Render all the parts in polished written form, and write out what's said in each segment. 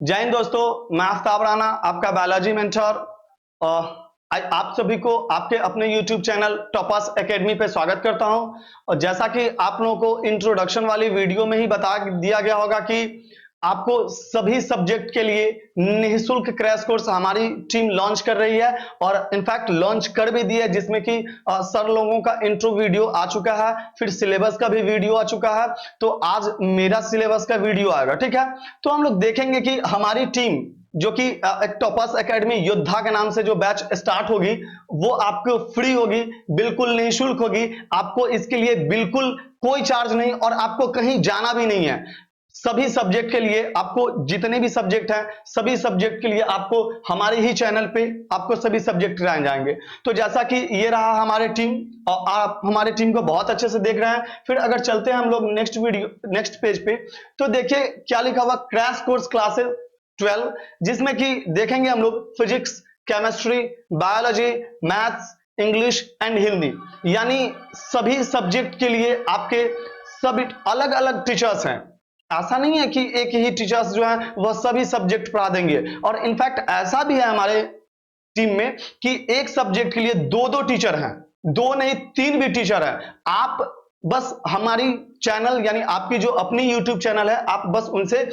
जय हिंद दोस्तों, मैं आफ्ताब राणा आपका बायोलॉजी मेंटर। आप सभी को आपके अपने YouTube चैनल टॉपर्स एकेडमी पे स्वागत करता हूं। और जैसा कि आप लोगों को इंट्रोडक्शन वाली वीडियो में ही बता दिया गया होगा कि आपको सभी सब्जेक्ट के लिए निःशुल्क क्रैश कोर्स हमारी टीम लॉन्च कर रही है और इनफैक्ट लॉन्च कर भी दिया है, जिसमें कि सर लोगों का इंट्रो वीडियो आ चुका है, फिर सिलेबस का भी वीडियो आ चुका है। तो आज मेरा सिलेबस का वीडियो आएगा, ठीक है। तो हम लोग देखेंगे कि हमारी टीम जो कि एक टॉपर्स एकेडमी योद्धा के नाम से जो बैच स्टार्ट होगी वो आपको फ्री होगी, बिल्कुल निःशुल्क होगी। आपको इसके लिए बिल्कुल कोई चार्ज नहीं और आपको कहीं जाना भी नहीं है। सभी सब्जेक्ट के लिए आपको जितने भी सब्जेक्ट हैं सभी सब्जेक्ट के लिए आपको हमारे ही चैनल पे आपको सभी सब्जेक्ट कराए जाएंगे। तो जैसा कि ये रहा हमारे टीम और आप हमारे टीम को बहुत अच्छे से देख रहे हैं। फिर अगर चलते हैं हम लोग नेक्स्ट पेज पे, तो देखिए क्या लिखा हुआ, क्रैश कोर्स क्लासेस 12, जिसमें कि देखेंगे हम लोग physics, chemistry, biology, maths, English and Hindi, यानी सभी सब्जेक्ट के लिए आपके सभी अलग अलग टीचर्स हैं। ऐसा नहीं है कि एक ही टीचर्स जो है वह सभी सब्जेक्ट पढ़ा देंगे। और इनफैक्ट ऐसा भी है हमारे टीम में कि एक सब्जेक्ट के लिए दो दो टीचर हैं, दो नहीं तीन भी टीचर हैं। आप बस हमारी चैनल यानी आपकी जो अपनी YouTube चैनल है आप बस उनसे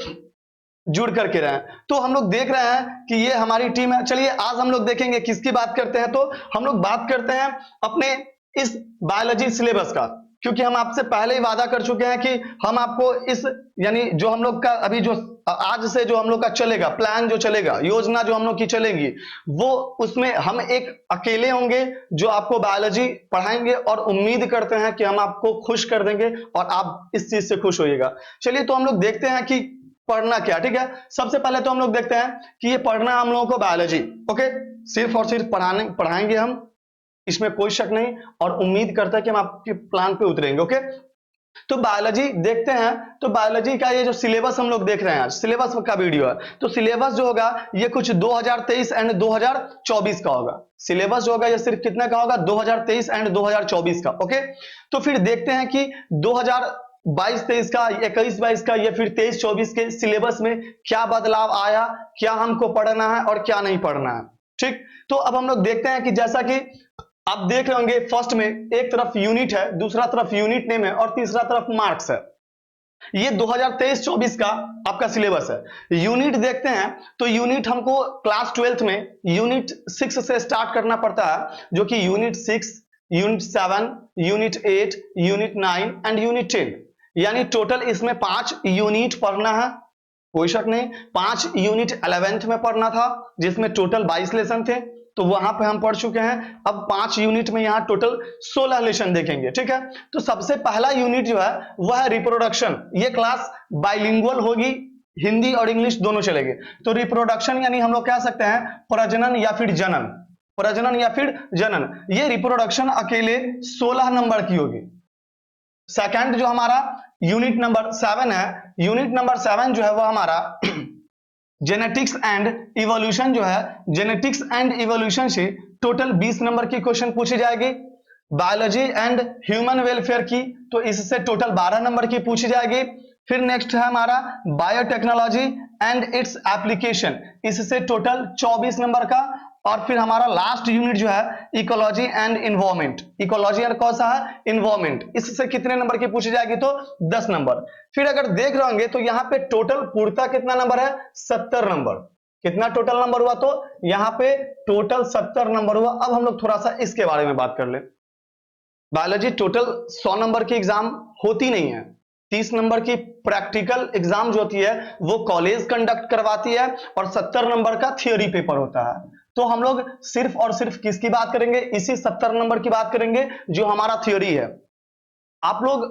जुड़ करके रहें। तो हम लोग देख रहे हैं कि ये हमारी टीम है। चलिए आज हम लोग देखेंगे किसकी बात करते हैं। तो हम लोग बात करते हैं अपने इस बायोलॉजी सिलेबस का, क्योंकि हम आपसे पहले ही वादा कर चुके हैं कि हम आपको इस यानी जो हम लोग का अभी जो आज से जो हम लोग का चलेगा, प्लान जो चलेगा, योजना जो हम लोग की चलेगी, वो उसमें हम एक अकेले होंगे जो आपको बायोलॉजी पढ़ाएंगे और उम्मीद करते हैं कि हम आपको खुश कर देंगे और आप इस चीज से खुश होइएगा। चलिए तो हम लोग देखते हैं कि पढ़ना क्या, ठीक है। सबसे पहले तो हम लोग देखते हैं कि ये पढ़ना हम लोगों को बायोलॉजी, ओके, सिर्फ और सिर्फ पढ़ाएंगे हम, इसमें कोई शक नहीं। और उम्मीद करता है कि हम आपके प्लान पे उतरेंगे, ओके। तो बायोलॉजी देखते हैं। तो बायोलॉजी का ये जो सिलेबस हम लोग देख रहे हैं, आज सिलेबस का वीडियो है। तो सिलेबस जो होगा ये कुछ 2023 एंड 2024 का होगा। सिलेबस जो होगा ये सिर्फ कितने का होगा, 2023 एंड 2024 का, ओके। तो फिर देखते हैं कि 2022-23 का, 21-22 का या फिर 23-24 के सिलेबस में क्या बदलाव आया, क्या हमको पढ़ना है और क्या नहीं पढ़ना है, ठीक। तो अब हम लोग देखते हैं कि जैसा कि आप देख रहे होंगे, फर्स्ट में एक तरफ यूनिट है, दूसरा तरफ यूनिट नेम है और तीसरा तरफ मार्क्स है। ये 2023-24 का आपका सिलेबस है। यूनिट देखते हैं तो यूनिट हमको क्लास 12th में यूनिट 6 से स्टार्ट करना पड़ता है, जो कि unit 6, unit 7, unit 8, unit 9 and unit 10, यानी टोटल इसमें 5 यूनिट पढ़ना है, कोई शक नहीं। 5 यूनिट 11th में पढ़ना था जिसमें टोटल 22 लेसन थे, तो वहां पे हम पढ़ चुके हैं। अब 5 यूनिट में यहां टोटल 16 लेसन देखेंगे, ठीक है। तो सबसे पहला यूनिट जो है वह है रिप्रोडक्शन। ये क्लास बाइलिंगुअल होगी, हिंदी और इंग्लिश दोनों चलेंगे। तो रिप्रोडक्शन यानी हम लोग कह सकते हैं प्रजनन या फिर जनन, प्रजनन या फिर जनन। ये रिप्रोडक्शन अकेले 16 नंबर की होगी। सेकंड जो हमारा यूनिट नंबर 7 है, यूनिट नंबर 7 जो है वो हमारा जेनेटिक्स एंड इवोल्यूशन जो है, जेनेटिक्स एंड इवोल्यूशन से टोटल 20 नंबर की क्वेश्चन पूछी जाएगी। बायोलॉजी एंड ह्यूमन वेलफेयर की तो इससे टोटल 12 नंबर की पूछी जाएगी। फिर नेक्स्ट है हमारा बायोटेक्नोलॉजी एंड इट्स एप्लीकेशन, इससे टोटल 24 नंबर का। और फिर हमारा लास्ट यूनिट जो है ecology and environment, ecology and कौन सा है, इन्वायरमेंट, इससे कितने नंबर की पूछी जाएगी, तो 10 नंबर। फिर अगर देख रहे होंगे तो यहाँ पे टोटल पूर्णतः कितना नंबर है, 70 नंबर। कितना टोटल नंबर हुआ, तो यहाँ पे टोटल 70 नंबर हुआ। अब हम लोग थोड़ा सा इसके बारे में बात कर ले। बायोलॉजी टोटल 100 नंबर की एग्जाम होती नहीं है, 30 नंबर की प्रैक्टिकल एग्जाम जो होती है वो कॉलेज कंडक्ट करवाती है और 70 नंबर का थियोरी पेपर होता है। तो हम लोग सिर्फ और सिर्फ किसकी बात करेंगे, इसी 70 नंबर की बात करेंगे जो हमारा थियोरी है। आप लोग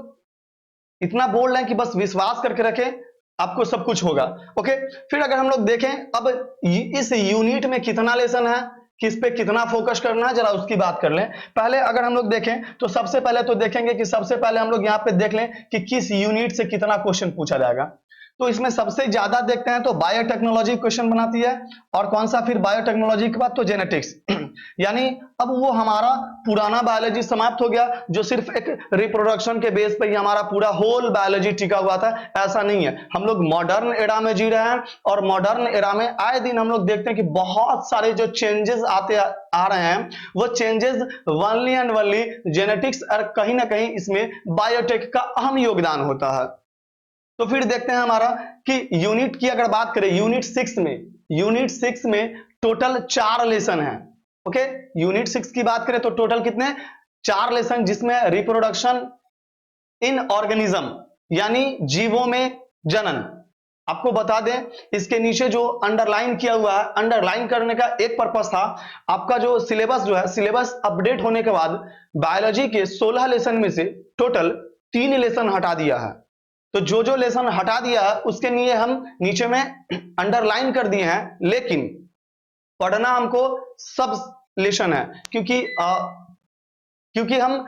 इतना बोल रहे हैं कि बस विश्वास करके रखें, आपको सब कुछ होगा, ओके। फिर अगर हम लोग देखें अब इस यूनिट में कितना लेसन है, किस पे कितना फोकस करना है, जरा उसकी बात कर लें। पहले अगर हम लोग देखें तो सबसे पहले तो देखेंगे कि सबसे पहले हम लोग यहाँ पे देख लें कि किस यूनिट से कितना क्वेश्चन पूछा जाएगा। तो इसमें सबसे ज्यादा देखते हैं तो बायोटेक्नोलॉजी क्वेश्चन बनाती है, और कौन सा फिर बायोटेक्नोलॉजी के बाद तो जेनेटिक्स। यानी अब वो हमारा पुराना बायोलॉजी समाप्त हो गया जो सिर्फ एक रिप्रोडक्शन के बेस पे ही हमारा पूरा होल बायोलॉजी टिका हुआ था। ऐसा नहीं है, हम लोग मॉडर्न एरा में जी रहे हैं और मॉडर्न एरा में आए दिन हम लोग देखते हैं कि बहुत सारे जो चेंजेस आते आ रहे हैं, वो changes only and only genetics और कहीं ना कहीं इसमें बायोटेक का अहम योगदान होता है। तो फिर देखते हैं हमारा कि यूनिट की अगर बात करें, यूनिट 6 में टोटल 4 लेसन है। ओके, यूनिट 6 की बात करें तो टोटल कितने, 4 लेसन, जिसमें रिप्रोडक्शन इन ऑर्गेनिज्म यानी जीवों में जनन। आपको बता दें, इसके नीचे जो अंडरलाइन किया हुआ है, अंडरलाइन करने का एक पर्पस था, आपका जो सिलेबस जो है, सिलेबस अपडेट होने के बाद बायोलॉजी के 16 लेसन में से टोटल 3 लेसन हटा दिया है। तो जो लेसन हटा दिया है उसके लिए हम नीचे में अंडरलाइन कर दिए हैं, लेकिन पढ़ना हमको सब लेसन है, क्योंकि हम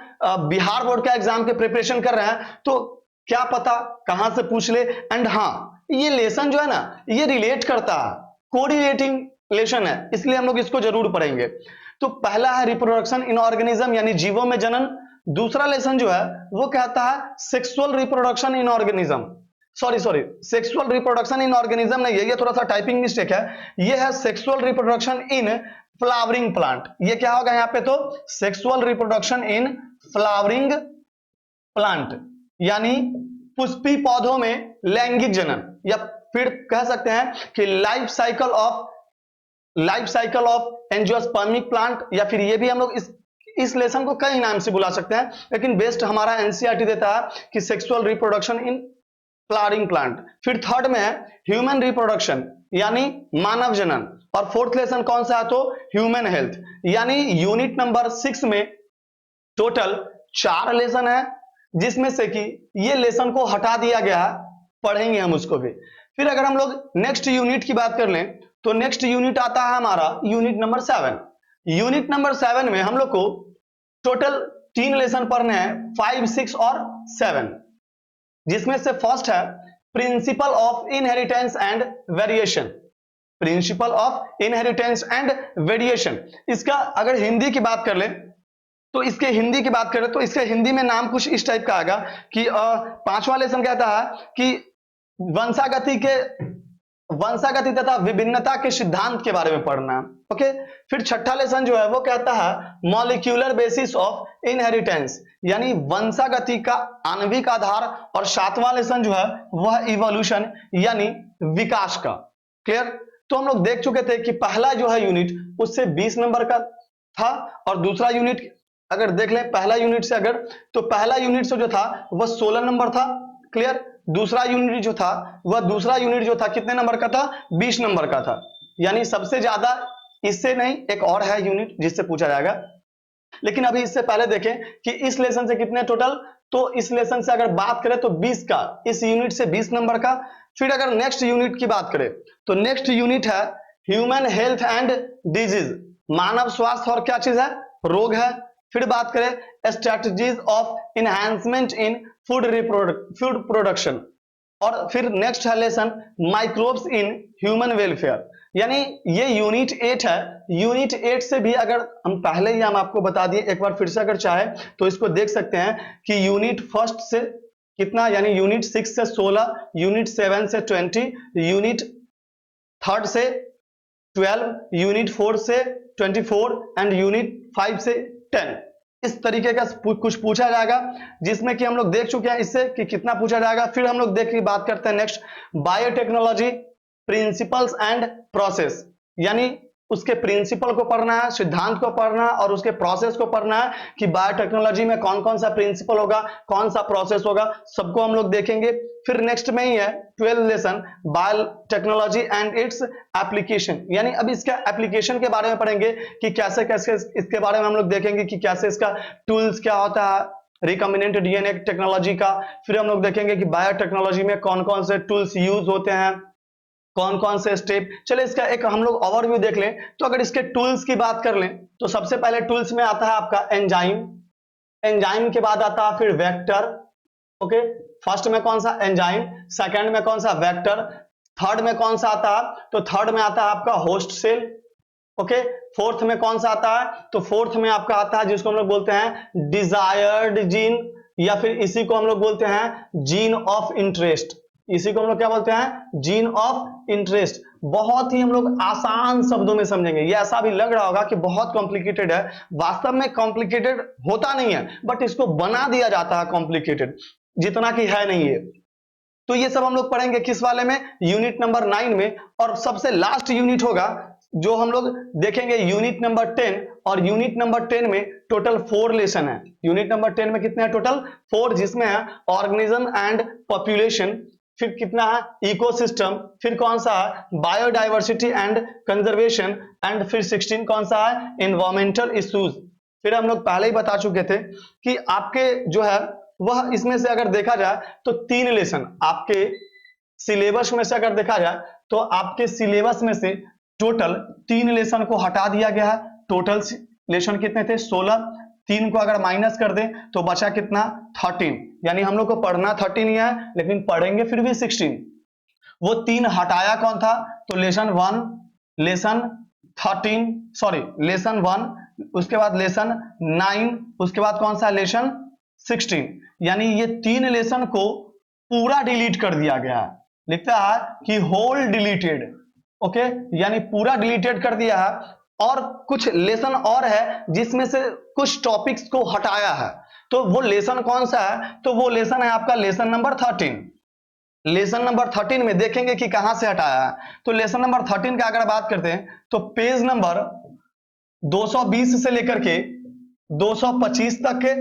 बिहार बोर्ड का एग्जाम के प्रिपरेशन कर रहे हैं, तो क्या पता कहां से पूछ ले। एंड हाँ, ये लेसन जो है ना, ये रिलेट करता है, कोरिलेटिंग लेसन है, इसलिए हम लोग इसको जरूर पढ़ेंगे। तो पहला है रिप्रोडक्शन इन ऑर्गेनिज्म यानी जीवों में जनन। दूसरा लेसन जो है वो कहता है sexual reproduction in organism, sorry sexual reproduction in organism नहीं है, ये थोड़ा सा टाइपिंग मिस्टेक है, ये है sexual reproduction in flowering plant. ये क्या होगा यहाँ पे, तो sexual reproduction in flowering plant यानी पुष्पी पौधों में लैंगिक जनन, या फिर कह सकते हैं कि life cycle of angiospermic plant, या फिर ये भी हम लोग इस लेसन को कई नाम से बुला सकते हैं, लेकिन बेस्ट हमारा एनसीईआरटी देता है कि sexual reproduction in flowering plant. फिर थर्ड में है ह्यूमन रिप्रोडक्शन यानी मानव जनन, और फोर्थ लेसन कौन सा है, तो ह्यूमन हेल्थ। यानी यूनिट नंबर 6 में टोटल 4 लेसन है, जिसमें से कि ये लेसन को हटा दिया गया है, पढ़ेंगे हम उसको भी। फिर अगर हम लोग नेक्स्ट यूनिट की बात कर लें तो नेक्स्ट यूनिट आता है हमारा यूनिट नंबर 7। यूनिट नंबर 7 में हम लोग को टोटल 3 लेसन पढ़ने हैं, 5, 6 और 7, जिसमें से फर्स्ट है principle of inheritance and variation. Principle of inheritance and variation, इसका अगर हिंदी की बात कर ले तो इसके हिंदी की बात करें तो इसके हिंदी में नाम कुछ इस टाइप का आएगा कि 5वां लेसन कहता है कि वंशागति तथा विभिन्नता के सिद्धांत के बारे में पढ़ना। ओके, फिर 6ठा लेसन जो है वो कहता है मॉलिक्यूलर बेसिस ऑफ इनहेरिटेंस यानी वंशागति का आणविक आधार, और 7वां लेसन जो है वह इवोल्यूशन यानी विकास का। क्लियर? तो हम लोग देख चुके थे कि पहला जो है यूनिट उससे 20 नंबर का था, और दूसरा यूनिट अगर देख लें पहला यूनिट से अगर, तो पहला यूनिट से जो था वह 16 नंबर था। क्लियर? दूसरा यूनिट जो था कितने नंबर का था, 20 नंबर का था। यानी सबसे ज्यादा इससे नहीं, एक और है यूनिट जिससे पूछा जाएगा, लेकिन अभी इससे पहले देखें कि इस लेसन से कितने टोटल, तो इस लेसन से अगर बात करें तो 20 का, इस यूनिट से 20 नंबर का। फिर अगर नेक्स्ट यूनिट की बात करें तो नेक्स्ट यूनिट है ह्यूमन हेल्थ एंड डिजीज, मानव स्वास्थ्य और क्या चीज है, रोग है। फिर बात करें strategies of enhancement in food production, और फिर नेक्स्ट है lesson microbes in human welfare. यानी ये यूनिट 8 है। यूनिट 8 से भी अगर हम पहले ही हम आपको बता दिए, एक बार फिर से अगर चाहे तो इसको देख सकते हैं कि यूनिट फर्स्ट से कितना, यानी यूनिट 6 से 16, यूनिट 7 से 20, यूनिट थर्ड से 12, यूनिट 4 से 24 एंड यूनिट 5 से 10। इस तरीके का कुछ पूछा जाएगा, जिसमें कि हम लोग देख चुके हैं इससे कि कितना पूछा जाएगा। फिर हम लोग देख के बात करते हैं next biotechnology principles and process, यानी उसके प्रिंसिपल को पढ़ना है, सिद्धांत को पढ़ना है, और उसके प्रोसेस को पढ़ना है कि बायोटेक्नोलॉजी में कौन कौन सा प्रिंसिपल होगा, कौन सा प्रोसेस होगा, सबको हम लोग देखेंगे। फिर नेक्स्ट में ही है 12 lesson biotechnology and its application, यानी अब इसका एप्लीकेशन के बारे में पढ़ेंगे कि कैसे कैसे इसके बारे में हम लोग देखेंगे कि कैसे इसका टूल्स क्या होता है, रिकॉम्बिनेंट डीएनए टेक्नोलॉजी का। फिर हम लोग देखेंगे कि बायोटेक्नोलॉजी में कौन कौन से टूल्स यूज होते हैं, कौन कौन से स्टेप। चले इसका एक हम लोग ओवरव्यू देख लें। तो अगर इसके टूल्स की बात कर लें तो सबसे पहले टूल्स में आता है आपका एंजाइम, एंजाइम के बाद आता है फिर वेक्टर। ओके, फर्स्ट में कौन सा, एंजाइम, सेकंड में कौन सा, वेक्टर, थर्ड में कौन सा आता है, तो थर्ड में आता है आपका होस्ट सेल, ओके, फोर्थ में कौन सा आता है? तो फोर्थ में आपका आता है जिसको हम लोग बोलते हैं डिजायर्ड जीन, या फिर इसी को हम लोग बोलते हैं जीन ऑफ इंटरेस्ट। इसी को हम लोग क्या बोलते हैं? Gene of interest. बहुत ही हम लोग आसान शब्दों में समझेंगे। ये ऐसा भी लग रहा होगा कि बहुत कॉम्प्लिकेटेड है, वास्तव में कॉम्प्लिकेटेड होता नहीं है, बट इसको बना दिया जाता है कॉम्प्लिकेटेड, जितना कि है नहीं ये। तो ये सब हम लोग पढ़ेंगे किस वाले में? यूनिट नंबर 9 में। और सबसे लास्ट यूनिट होगा जो हम लोग देखेंगे यूनिट नंबर 10, और यूनिट नंबर 10 में टोटल 4 लेसन है। यूनिट नंबर 10 में कितने हैं? टोटल 4, जिसमें है ऑर्गेनिज्म एंड पॉपुलेशन, फिर कितना है? इकोसिस्टम, फिर कौन सा है? बायोडाइवर्सिटी एंड कंजर्वेशन, एंड फिर 16 कौन सा है? Environmental issues. फिर हम लोग पहले ही बता चुके थे कि आपके जो है वह इसमें से अगर देखा जाए तो 3 लेसन आपके सिलेबस में से अगर देखा जाए तो आपके सिलेबस में से टोटल 3 लेसन को हटा दिया गया है। टोटल लेसन कितने थे? 16। 3 को अगर माइनस कर दें तो बचा कितना? 13। यानी हम लोग को पढ़ना 13 ही है, लेकिन पढ़ेंगे फिर भी 16। वो 3 हटाया कौन था? तो लेसन 1, लेसन 13, सॉरी लेसन 1, उसके बाद लेसन 9, उसके बाद कौन सा? लेसन 16। यानी ये 3 लेसन को पूरा डिलीट कर दिया गया है। लिखता है कि होल डिलीटेड। ओके, यानी पूरा डिलीटेड कर दिया है। और कुछ लेसन और है जिसमें से कुछ टॉपिक्स को हटाया है। तो वो लेसन कौन सा है? तो वो लेसन है आपका लेसन नंबर 13। लेसन नंबर 13 में देखेंगे कि कहां से हटाया है। तो लेसन नंबर 13 का अगर बात करते हैं तो पेज नंबर 220 से लेकर के 225 तक के,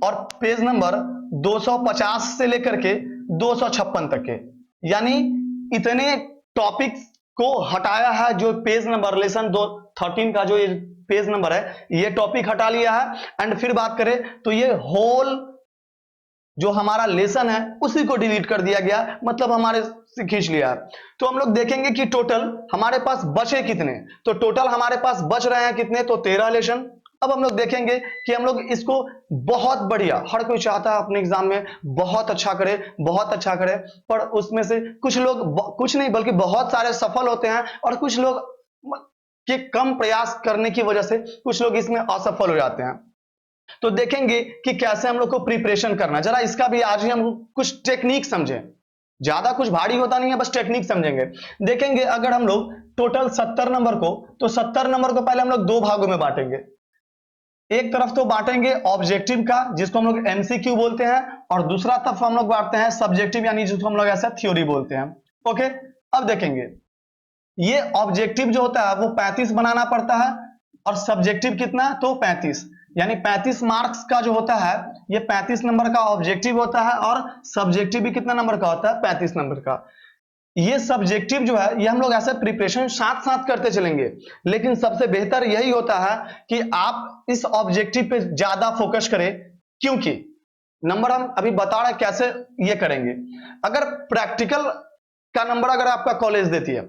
और पेज नंबर 250 से लेकर के 256 तक के, यानी इतने टॉपिक्स को हटाया है। जो पेज नंबर लेसन 13 का जो ये पेज नंबर है, ये टॉपिक हटा लिया है। एंड फिर बात करें तो ये होल जो हमारा लेसन है उसी को डिलीट कर दिया गया, मतलब हमारे से खींच लिया। तो हम लोग देखेंगे कि टोटल हमारे पास बचे कितने। तो टोटल हमारे पास बच रहे हैं कितने? तो 13 लेसन। अब हम लोग देखेंगे कि हम लोग इसको बहुत बढ़िया, हर कोई चाहता है अपने एग्जाम में बहुत अच्छा करे, बहुत अच्छा करे, पर उसमें से कुछ लोग, कुछ नहीं बल्कि बहुत सारे सफल होते हैं, और कुछ लोग के कम प्रयास करने की वजह से कुछ लोग इसमें असफल हो जाते हैं। तो देखेंगे कि कैसे हम लोग को प्रिपरेशन करना। जरा इसका भी आज ही हम कुछ टेक्निक समझें। ज्यादा कुछ भारी होता नहीं है, बस टेक्निक समझेंगे। देखेंगे अगर हम लोग टोटल 70 नंबर को, तो 70 नंबर को पहले हम लोग 2 भागों में बांटेंगे। एक तरफ तो बांटेंगे ऑब्जेक्टिव का, जिसको हम लोग एमसीक्यू बोलते हैं, और दूसरा तरफ हम लोग बांटते हैं सब्जेक्टिव, यानी जिसको हम लोग ऐसा थ्योरी बोलते हैं। ओके, अब देखेंगे ये ऑब्जेक्टिव जो होता है वो 35 बनाना पड़ता है, और सब्जेक्टिव कितना? तो 35, यानी 35 मार्क्स का जो होता है ये 35 नंबर का ऑब्जेक्टिव होता है, और सब्जेक्टिव भी कितना नंबर का होता है? 35 नंबर का। ये सब्जेक्टिव जो है ये हम लोग ऐसे प्रिपरेशन साथ साथ करते चलेंगे, लेकिन सबसे बेहतर यही होता है कि आप इस ऑब्जेक्टिव पे ज्यादा फोकस करें, क्योंकि नंबर हम अभी बता रहे कैसे ये करेंगे। अगर प्रैक्टिकल का नंबर अगर आपका कॉलेज देती है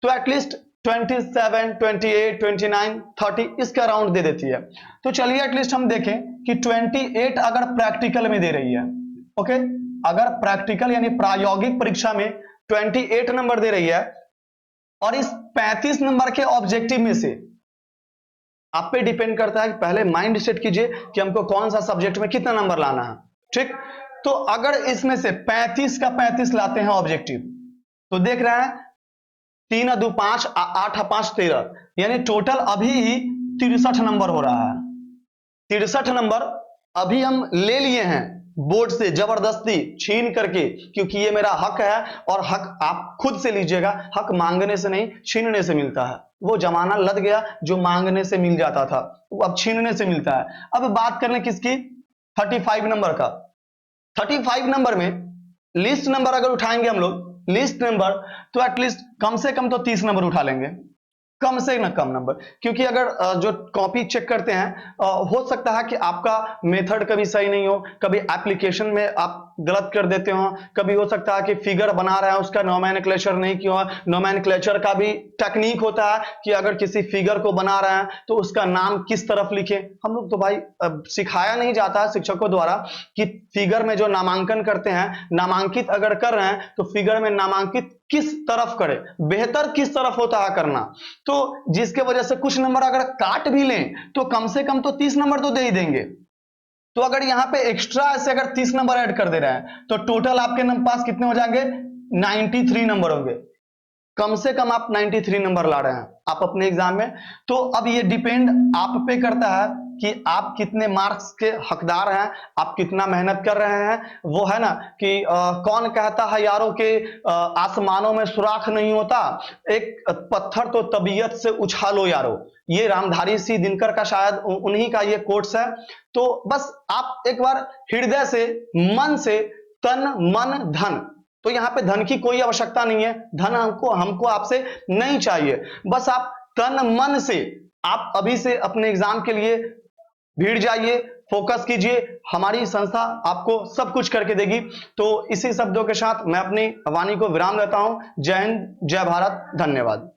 तो एटलीस्ट 27, 28, 29, 30 इसके अराउंड दे देती है। तो चलिए एटलीस्ट हम देखें कि 28 अगर प्रैक्टिकल में दे रही है। ओके, अगर प्रैक्टिकल यानी प्रायोगिक परीक्षा में 28 नंबर दे रही है, और इस 35 नंबर के ऑब्जेक्टिव में से आप पे डिपेंड करता है कि पहले माइंड सेट कीजिए कि हमको कौन सा सब्जेक्ट में कितना नंबर लाना है। ठीक, तो अगर इसमें से 35 का 35 लाते हैं ऑब्जेक्टिव, तो देख रहे हैं 3 2 5 8 5 13, यानी टोटल अभी 63 नंबर हो रहा है। 63 नंबर अभी हम ले लिए हैं बोर्ड से जबरदस्ती छीन करके, क्योंकि ये मेरा हक है, और हक आप खुद से लीजिएगा। हक मांगने से नहीं, छीनने से मिलता है। वो जमाना लद गया जो मांगने से मिल जाता था, वो अब छीनने से मिलता है। अब बात कर लें किसकी? 35 नंबर का। 35 नंबर में लिस्ट नंबर अगर उठाएंगे हम लोग, लिस्ट नंबर, तो एटलीस्ट कम से कम तो 30 नंबर उठा लेंगे, कम से न कम नंबर। क्योंकि अगर जो कॉपी चेक करते हैं, हो सकता है कि आपका मेथड कभी सही नहीं हो, कभी एप्लीकेशन में आप गलत कर देते हो, कभी हो सकता है कि फिगर बना रहे हैं उसका नोमेनक्लेचर नहीं किया। नोमेनक्लेचर का भी टेक्निक होता है कि अगर किसी फिगर को बना रहे हैं तो उसका नाम किस तरफ लिखें। हम लोग तो भाई सिखाया नहीं जाता है शिक्षकों द्वारा कि फिगर में जो नामांकन करते हैं, नामांकित अगर कर रहे हैं तो फिगर में नामांकित किस तरफ करें, बेहतर किस तरफ होता है करना। तो जिसके वजह से कुछ नंबर अगर काट भी लें तो कम से कम तो 30 नंबर तो दे ही देंगे। तो अगर यहां पे एक्स्ट्रा ऐसे अगर 30 नंबर ऐड कर दे रहे हैं तो टोटल आपके पास कितने हो जाएंगे, 93 नंबर होंगे। कम से कम आप 93 नंबर ला रहे हैं आप अपने एग्जाम में। तो अब ये डिपेंड आप पे करता है कि आप कितने मार्क्स के हकदार हैं, आप कितना मेहनत कर रहे हैं। वो है ना कि कौन कहता है यारों के आसमानों में सुराख नहीं होता, एक पत्थर तो तबीयत से उछालो यारो। ये रामधारी सी दिनकर का शायद उन्हीं का ये कोट्स है। तो बस आप एक बार हृदय से, मन से, तन मन धन, तो यहां पे धन की कोई आवश्यकता नहीं है, धन हमको हमको आपसे नहीं चाहिए। बस आप तन मन से आप अभी से अपने एग्जाम के लिए भिड़ जाइए, फोकस कीजिए, हमारी संस्था आपको सब कुछ करके देगी। तो इसी शब्दों के साथ मैं अपनी वाणी को विराम देता हूं। जय हिंद, जय भारत, धन्यवाद।